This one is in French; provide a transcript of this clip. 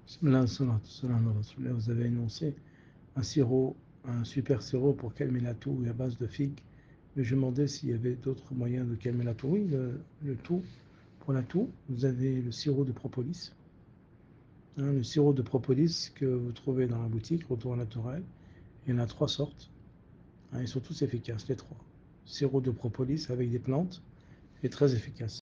Bismillah, salatu salam ala rasulillah. Vous avez énoncé un sirop, un super sirop pour calmer la toux à base de figues. Mais je me demandais s'il y avait d'autres moyens de calmer la toux. Oui, le toux, pour la toux, vous avez le sirop de propolis. Le sirop de propolis que vous trouvez dans la boutique, retour naturel. Il y en a 3 sortes. Ils sont tous efficaces, les 3. Sirop de propolis avec des plantes est très efficace.